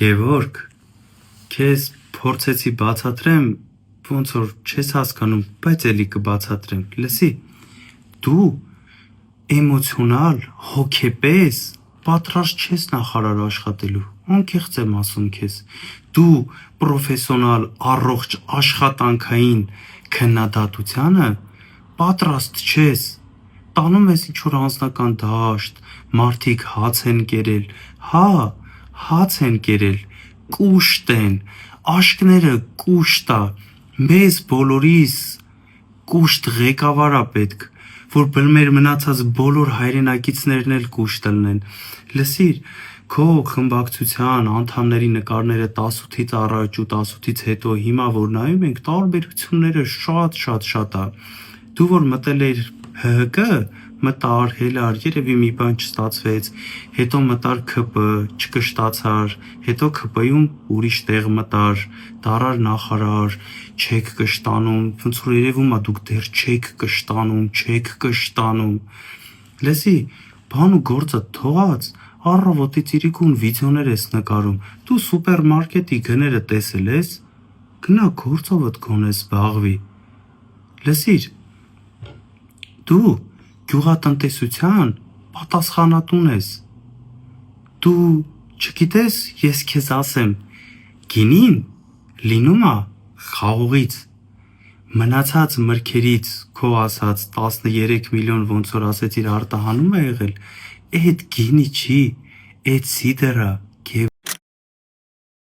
Գևորգ, քեզ փորձեցի բացատրեմ, ոնց որ չես հասկանում, բայց էլի կբացատրեմ, լսի, դու էմոցիոնալ, հոգեպես պատրաստ չես նախարար աշխատելու, անկեղծ եմ ասում քեզ, դու պրոֆեսիոնալ, առողջ աշխատանքային քննադատությանը պատրաստ չես, տանում ես ինչ-որ անձնական դաշտ, մարդիկ հաց են կերել, հա, հաց են կերել, կուշտ են, աշկները կուշտ ա, մեզ բոլորիս կուշտ ղեկավար ա պետք, որ մեր մնացած բոլոր հայրենակիցներն էլ կուշտ լնեն, լսիր, քո խմբակցության անդամների նկարները 18-ից առաջ ու 18-ից հետո հիմա որ նայում ենք տարբերությունները շատ ա, դու որ մտել էիր ՀՀԿ, մտար, հելար, երևի մի բան չստացվեց, հետո մտար ՔՊ, չկշտացար, հետո ՔՊ-ում ուրիշ տեղ մտար, դարար նախարար, չեք կշտանում, ոնց որ երևում ա դուք դեռ չեք կշտանում, լսի, բան ու գործը թողած, առավոտից իրիկուն վիդեոներ ես նկարում, դու սուպերմարկետի գները տեսել ես, գնա գործովդ գոնե զբաղվի, լսիր, դու գյուղատնտեսության պատասխանատուն ես, դու չգիտես, ես քեզ ասեմ, գինին լինում ա խաղողից, մնացած մրգերից, քո ասած 13 միլիոն ոնց որ ասեցիր արտահանում ա եղել, էդ գինի չի, էդ սիդր ա,